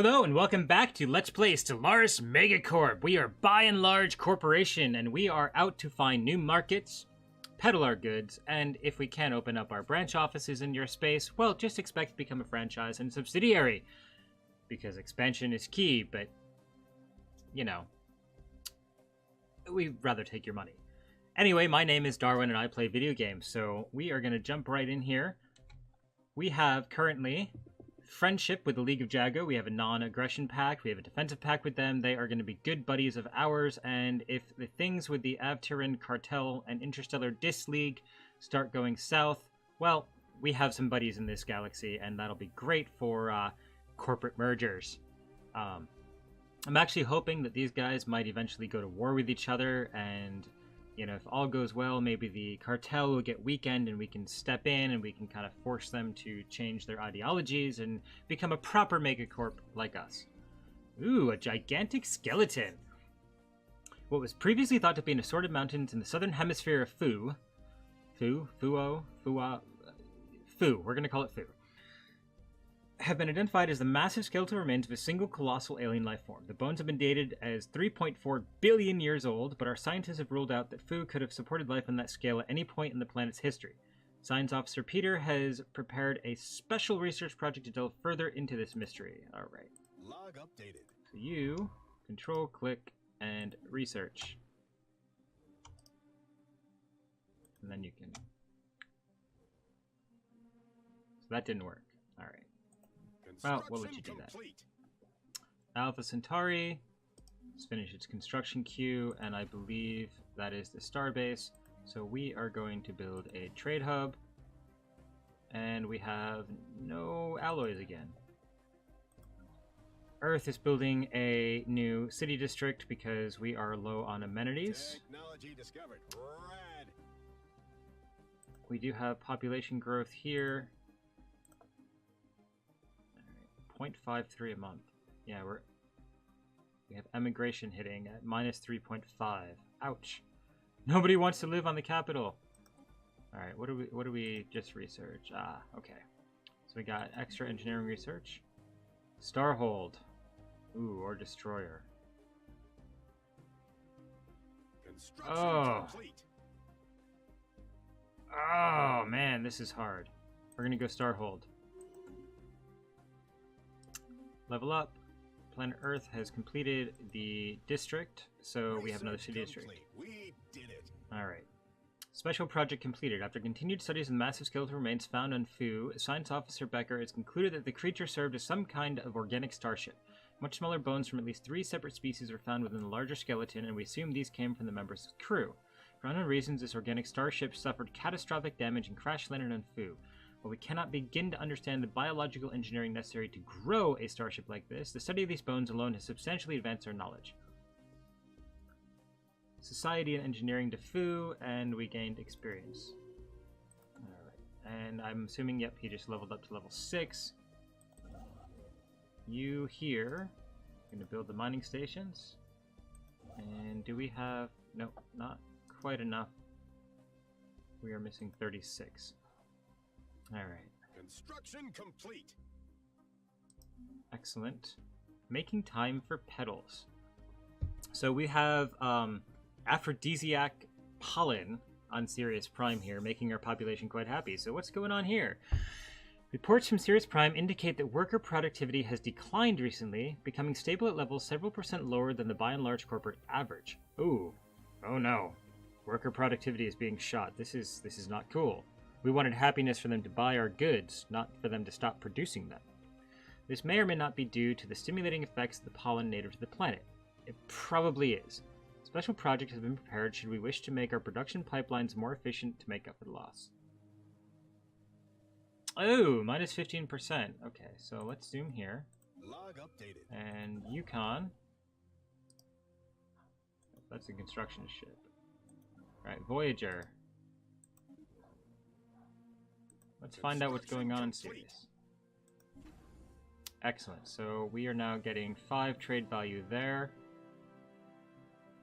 Hello and welcome back to Let's Play Stellaris Megacorp. We are by and large corporation and we are out to find new markets, peddle our goods, and if we can open up our branch offices in your space, well, just expect to become a franchise and subsidiary. Because expansion is key, but, you know, we'd rather take your money. Anyway, my name is Darwin and I play video games, so we are going to jump right in here. We have currently friendship with the League of Jago. We have a non-aggression pact. We have a defensive pact with them. They are going to be good buddies of ours. And if the things with the Mharin Cartel and Interstellar Dis League start going south, well, we have some buddies in this galaxy, and that'll be great for corporate mergers. I'm actually hoping that these guys might eventually go to war with each other, and you know, if all goes well, maybe the cartel will get weakened and we can step in and we can kind of force them to change their ideologies and become a proper megacorp like us. Ooh, a gigantic skeleton. What was previously thought to be an assorted mountains in the southern hemisphere of Fu, we're going to call it Fu, have been identified as the massive skeletal remains of a single colossal alien life form. The bones have been dated as 3.4 billion years old, but our scientists have ruled out that Fu could have supported life on that scale at any point in the planet's history. Science Officer Peter has prepared a special research project to delve further into this mystery. Alright. Log updated. So you control, click, and research. And then you can... So that didn't work. Alright. Well, we'll let you do that. Alpha Centauri. Let's finish its construction queue, and I believe that is the starbase. So we are going to build a trade hub, and we have no alloys again. Earth is building a new city district because we are low on amenities. Technology discovered. Rad. We do have population growth here. 0.53 a month. Yeah, we have emigration hitting at minus 3.5. Ouch. Nobody wants to live on the capital. All right, what do we just research? Ah, okay. So we got extra engineering research. Starhold. Ooh, or destroyer. Oh. Complete. Oh man, this is hard. We're gonna go Starhold. Level up. Planet Earth has completed the district, so we have another city district. We did it. Alright. Special project completed. After continued studies of the massive skeletal remains found on Fu, Science Officer Becker has concluded that the creature served as some kind of organic starship. Much smaller bones from at least 3 separate species were found within the larger skeleton, and we assume these came from the members of the crew. For unknown reasons, this organic starship suffered catastrophic damage and crash landed on Fu. While we cannot begin to understand the biological engineering necessary to grow a starship like this, the study of these bones alone has substantially advanced our knowledge. Society and engineering to Fu, and we gained experience. Alright, and I'm assuming, yep, he just leveled up to level 6. You here, going to build the mining stations. And do we have... No, not quite enough. We are missing 36. Alright. Construction complete. Excellent. Making time for pedals. So we have aphrodisiac pollen on Sirius Prime here, making our population quite happy. So what's going on here? Reports from Sirius Prime indicate that worker productivity has declined recently, becoming stable at levels several percent lower than the by and large corporate average. Ooh. Oh no. Worker productivity is being shot. This is not cool. We wanted happiness for them to buy our goods, not for them to stop producing them. This may or may not be due to the stimulating effects of the pollen native to the planet. It probably is. A special project has been prepared should we wish to make our production pipelines more efficient to make up for the loss. Oh, minus 15%. Okay, so let's zoom here. Log updated. And Yukon. That's a construction ship. Right, Voyager. Let's find out what's going on in Sirius. Excellent. So we are now getting 5 trade value there.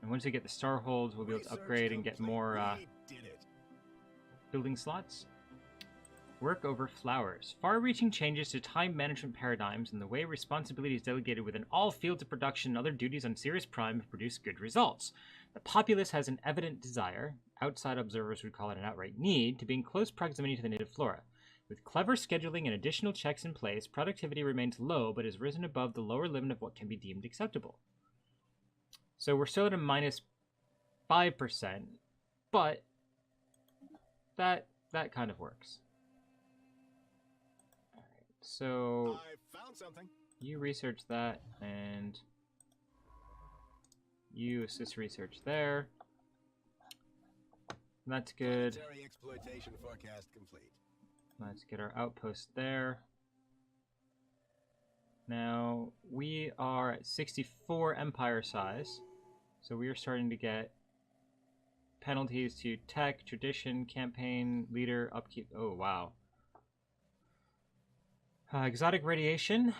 And once we get the Starholds, we'll be able to upgrade and get more building slots. Work over flowers. Far-reaching changes to time management paradigms and the way responsibility is delegated within all fields of production and other duties on Sirius Prime have produced good results. The populace has an evident desire, outside observers would call it an outright need, to be in close proximity to the native flora. With clever scheduling and additional checks in place, productivity remains low but has risen above the lower limit of what can be deemed acceptable. So we're still at a minus 5%, but that kind of works. All right, so I found something. you research that, and you assist research there. That's good. Planetary exploitation forecast complete. Let's get our outpost there. Now, we are at 64 empire size, so we are starting to get penalties to tech, tradition, campaign, leader, upkeep. Oh, wow. Exotic radiation.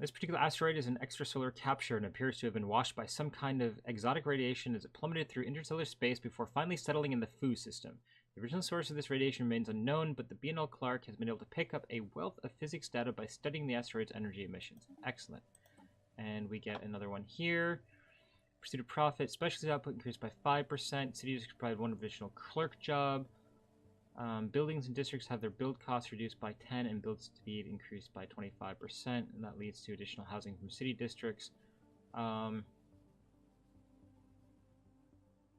This particular asteroid is an extrasolar capture and appears to have been washed by some kind of exotic radiation as it plummeted through interstellar space before finally settling in the Fu system. The original source of this radiation remains unknown, but the B&L Clark has been able to pick up a wealth of physics data by studying the asteroid's energy emissions. Excellent. And we get another one here. Pursuit of profit. Specialty output increased by 5%. Cities provide one additional clerk job. Buildings and districts have their build costs reduced by 10 and build speed increased by 25%, and that leads to additional housing from city districts.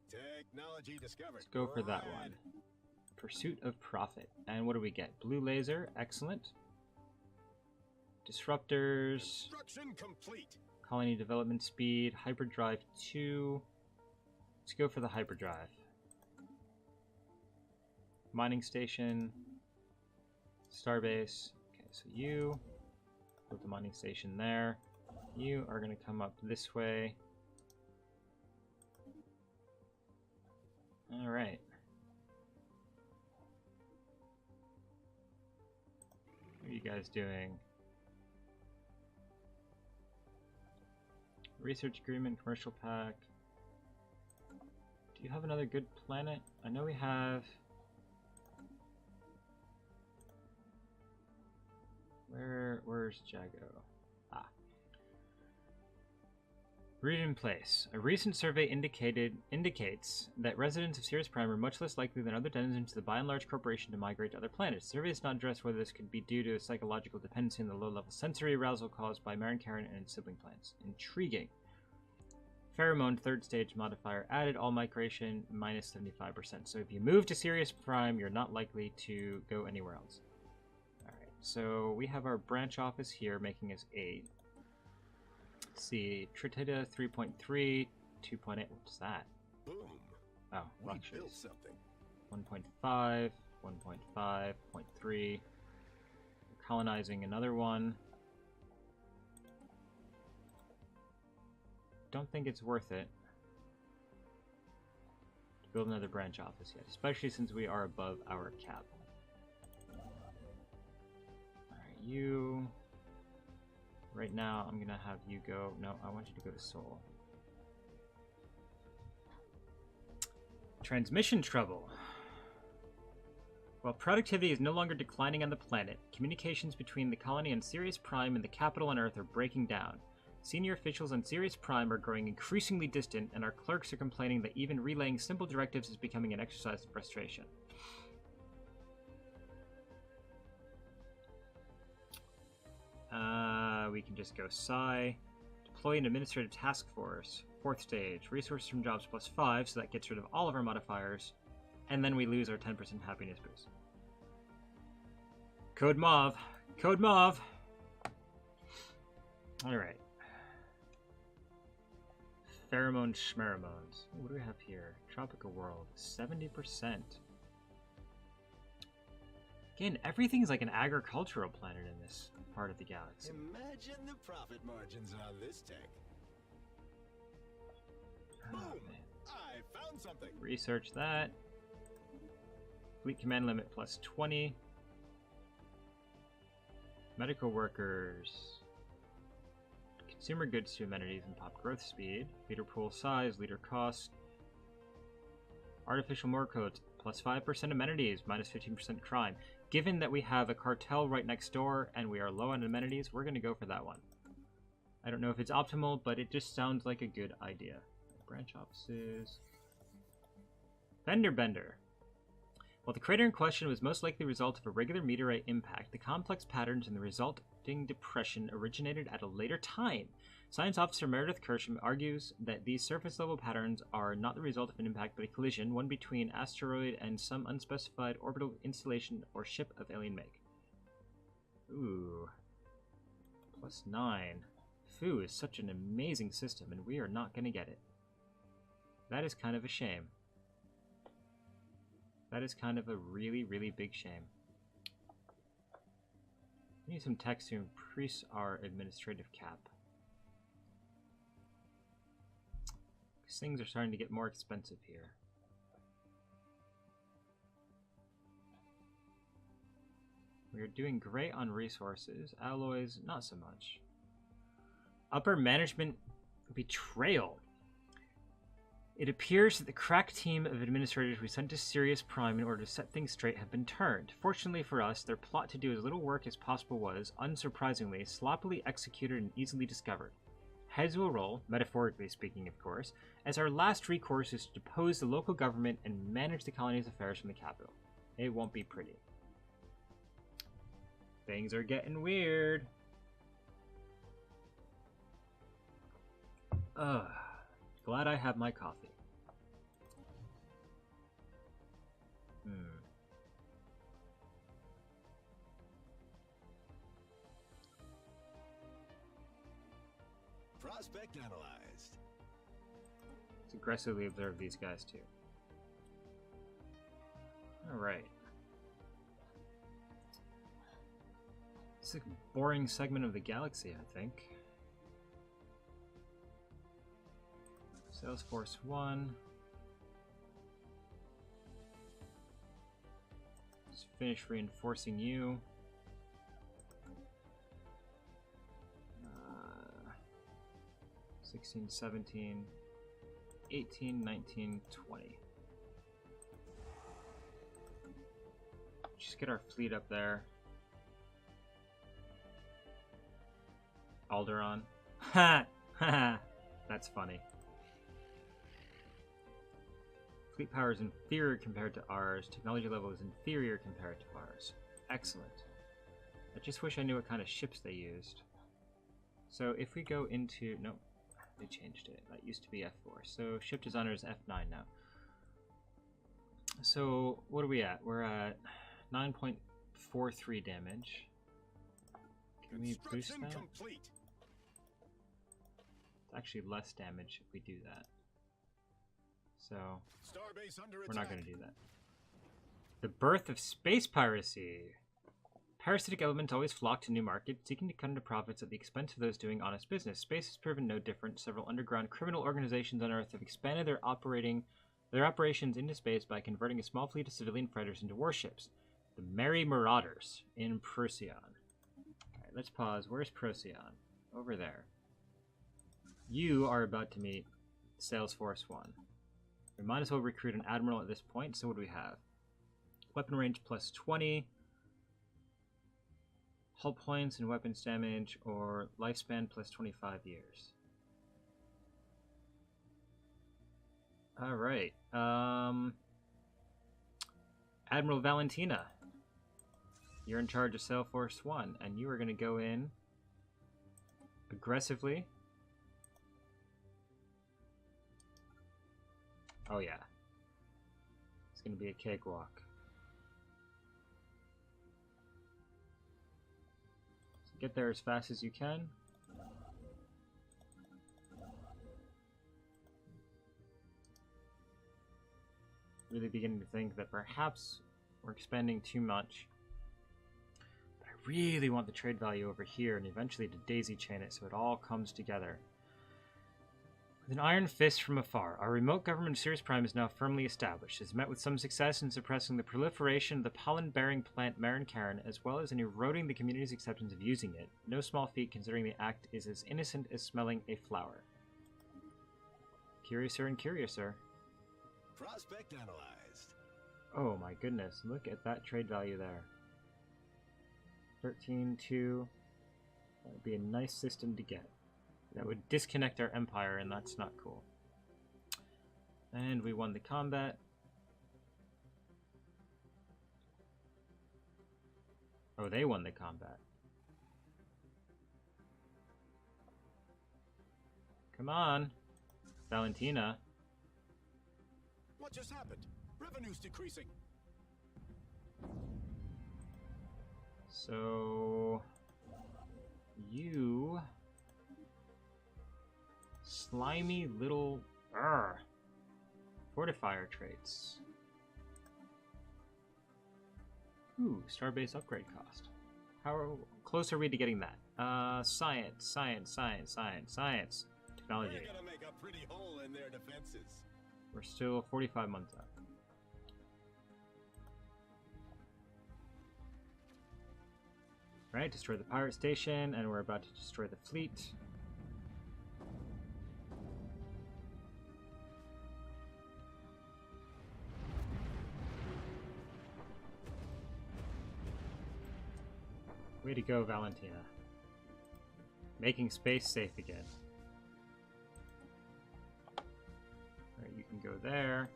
Technology discovered. Let's go for that one. Pursuit of profit. And what do we get? Blue laser. Excellent. Disruptors. Construction complete. Colony development speed. Hyperdrive 2. Let's go for the hyperdrive. Mining station. Starbase. Okay, so you put the mining station there. You are going to come up this way. All right. What are you guys doing? Research agreement, commercial pack. Do you have another good planet? I know we have... Where's Jago? Ah. Read in place. A recent survey indicates that residents of Sirius Prime are much less likely than other denizens of the by-and-large corporation to migrate to other planets. The survey does not address whether this could be due to a psychological dependency on the low-level sensory arousal caused by Mharin Kharin and its sibling planets. Intriguing. Pheromone third stage modifier added, all migration minus 75%. So if you move to Sirius Prime, you're not likely to go anywhere else. Alright, so we have our branch office here making us 8. Let's see, Tritita 3.3, 2.8, what's that? Boom. Oh, We luxuries. built something. 1.5, 1.5, 0.3. Colonizing another one. Don't think it's worth it to build another branch office yet, especially since we are above our cap. Alright, you... Right now, I'm gonna have you go... No, I want you to go to Seoul. Transmission trouble. While productivity is no longer declining on the planet, communications between the colony and Sirius Prime and the capital on Earth are breaking down. Senior officials on Sirius Prime are growing increasingly distant, and our clerks are complaining that even relaying simple directives is becoming an exercise in frustration. We can just go Psi. Deploy an administrative task force. 4th stage. Resources from jobs plus 5, so that gets rid of all of our modifiers. And then we lose our 10% happiness boost. Code Mauve. Code Mauve! Alright. Pheromone schmeromones. What do we have here? Tropical world. 70%. Again, everything's like an agricultural planet in this part of the galaxy. Imagine the profit margins on this tech. Oh, Boom! man. I found something. Research that. Fleet command limit plus 20. Medical workers. Consumer goods to amenities and pop growth speed. Leader pool size, leader cost. Artificial more codes, plus 5% amenities, minus 15% crime. given that we have a cartel right next door and we are low on amenities, we're going to go for that one. I don't know if it's optimal, but it just sounds like a good idea. Branch offices. Fender Bender. While the crater in question was most likely the result of a regular meteorite impact, the complex patterns and the resulting depression originated at a later time. Science officer Meredith Kersham argues that these surface-level patterns are not the result of an impact but a collision, one between asteroid and some unspecified orbital installation or ship of alien make. Ooh. +9. Foo is such an amazing system, and we are not going to get it. That is kind of a shame. That is kind of a really, really big shame. We need some text to increase our administrative cap. Because things are starting to get more expensive here. We are doing great on resources. Alloys, not so much. Upper management betrayal. It appears that the crack team of administrators we sent to Sirius Prime in order to set things straight have been turned. Fortunately for us, their plot to do as little work as possible was, unsurprisingly, sloppily executed and easily discovered. Heads will roll, metaphorically speaking of course, as our last recourse is to depose the local government and manage the colony's affairs from the capital. It won't be pretty. Things are getting weird. Glad I have my coffee. Prospect analyzed. Let's aggressively observe these guys too. Alright. It's a boring segment of the galaxy, I think. Salesforce 1. Just finish reinforcing you. 16, 17, 18, 19, 20. Just get our fleet up there. Alderaan. Ha! Ha! That's funny. Fleet power is inferior compared to ours. Technology level is inferior compared to ours. Excellent. I just wish I knew what kind of ships they used. So if we go into... Nope. They changed it. That used to be F4. So ship designer is F9 now. So what are we at? We're at 9.43 damage. Can we boost that? Complete. It's actually less damage if we do that. So Starbase under we're not attack. going to do that. The birth of space piracy. Parasitic elements always flock to new markets, seeking to cut into profits at the expense of those doing honest business. Space has proven no different. Several underground criminal organizations on Earth have expanded their operations into space by converting a small fleet of civilian freighters into warships. The Merry Marauders in Procyon. Alright, let's pause. Where's Procyon? Over there. You are about to meet Salesforce 1. We might as well recruit an admiral at this point, so what do we have? Weapon range plus 20. Hull points and weapons damage, or lifespan plus 25 years. Alright. Admiral Valentina. You're in charge of Salesforce 1, and you are going to go in aggressively. Oh yeah. It's going to be a cakewalk. Get there as fast as you can. Really beginning to think that perhaps we're expending too much. But I really want the trade value over here and eventually to daisy chain it so it all comes together. With an iron fist from afar, our remote government of Sirius Prime is now firmly established. It has met with some success in suppressing the proliferation of the pollen-bearing plant Mharin Kharin, as well as in eroding the community's acceptance of using it. No small feat, considering the act is as innocent as smelling a flower. Curiouser and curiouser. Prospect analyzed. Oh my goodness, look at that trade value there. 13, 2. That would be a nice system to get. That would disconnect our empire, and that's not cool. And we won the combat. Oh, they won the combat. Come on, Valentina. What just happened? Revenue's decreasing. So you slimy little fortifier traits. Ooh, starbase upgrade cost. How close are we to getting that? Science. Technology. We're gonna make a pretty hole in their defenses. We're still 45 months out. Right, destroy the pirate station, and we're about to destroy the fleet. Way to go, Valentina. Making space safe again. Alright, you can go there.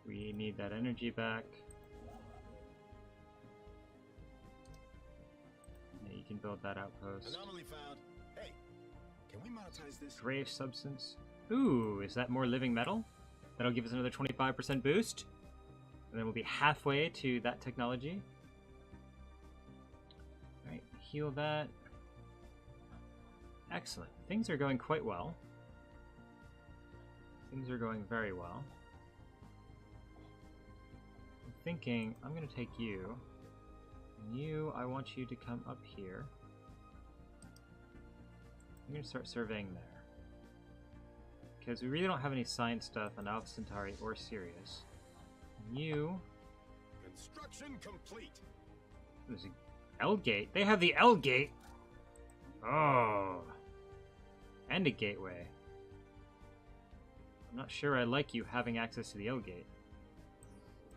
We need that energy back. Yeah, you can build that outpost. Anomaly found. Hey, can we monetize this? Grave substance. Ooh, is that more living metal? That'll give us another 25% boost. And then we'll be halfway to that technology. Alright, heal that. Excellent. Things are going quite well. Things are going very well. I'm thinking I'm going to take you. And you, I want you to come up here. I'm going to start surveying there. Because we really don't have any science stuff on Alpha Centauri or Sirius. And you... Construction complete. There's a L gate. They have the L gate. Oh. And a gateway. I'm not sure I like you having access to the L gate.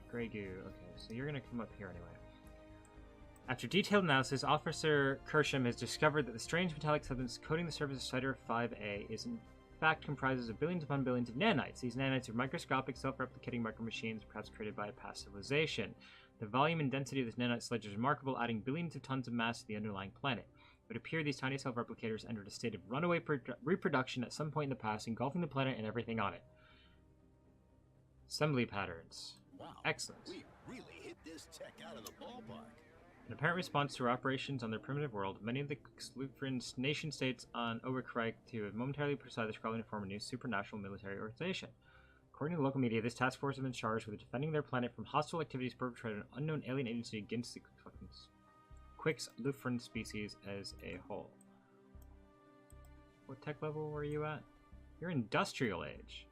Grey goo. Okay, so you're going to come up here anyway. After detailed analysis, Officer Kersham has discovered that the strange metallic substance coating the surface of Cider 5A is in fact comprises of billions upon billions of nanites. These nanites are microscopic, self-replicating micromachines, perhaps created by a past civilization. The volume and density of this nanite sledge is remarkable, adding billions of tons of mass to the underlying planet. It would appear these tiny self-replicators entered a state of runaway reproduction at some point in the past, engulfing the planet and everything on it. Assembly patterns. Wow. Excellent. We really hit this tech out of the ballpark. In apparent response to our operations on their primitive world, many of the Xlufrin nation-states on Overkrike have momentarily put aside the scrolling to form a new supernatural military organization. According to the local media, this task force has been charged with defending their planet from hostile activities perpetrated on an unknown alien agency against the Xlufrin species as a whole. What tech level were you at? You're industrial age.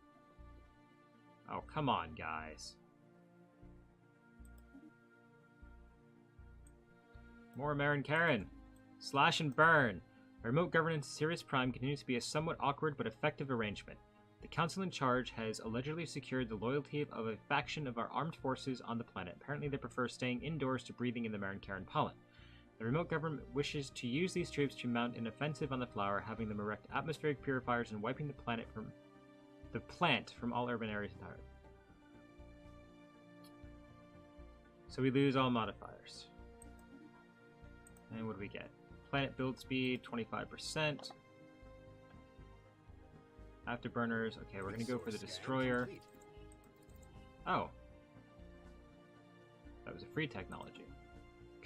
Oh, come on, guys. More Mharin Kharin. Slash and burn. A remote governance of Sirius Prime continues to be a somewhat awkward but effective arrangement. The council in charge has allegedly secured the loyalty of a faction of our armed forces on the planet. Apparently they prefer staying indoors to breathing in the Mharin Kharin pollen. The remote government wishes to use these troops to mount an offensive on the flower, having them erect atmospheric purifiers and wiping the plant from all urban areas entirely. So we lose all modifiers. And what do we get? Planet build speed, 25%. Afterburners. Okay, we're going to go for the destroyer. Oh. That was a free technology.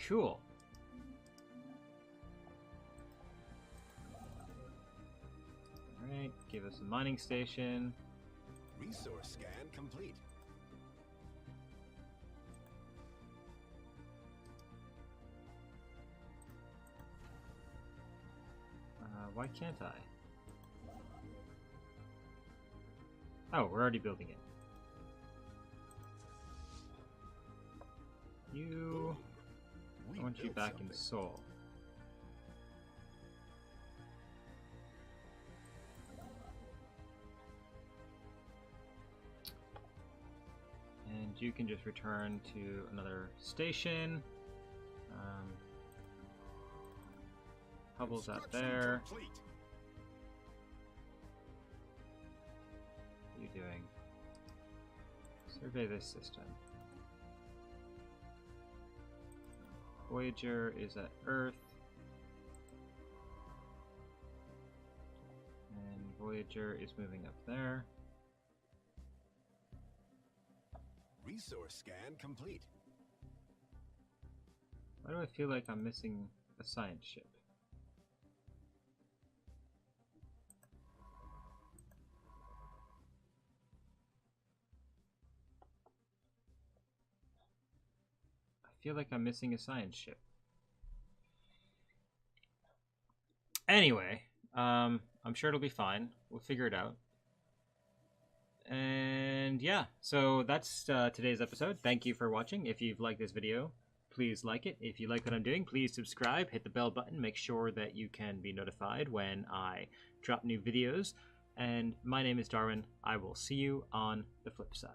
Cool. Alright, give us a mining station. Resource scan complete. Why can't I? Oh, we're already building it. You... I want you back in Seoul. And you can just return to another station. Hubble's out Construction there. complete. What are you doing? Survey this system. Voyager is at Earth. And Voyager is moving up there. Resource scan complete. Why do I feel like I'm missing a science ship? I feel like I'm missing a science ship. Anyway, I'm sure it'll be fine. We'll figure it out. And yeah, so that's today's episode. Thank you for watching. If you've liked this video, please like it. If you like what I'm doing, please subscribe, hit the bell button, make sure that you can be notified when I drop new videos. And my name is Darwin. I will see you on the flip side.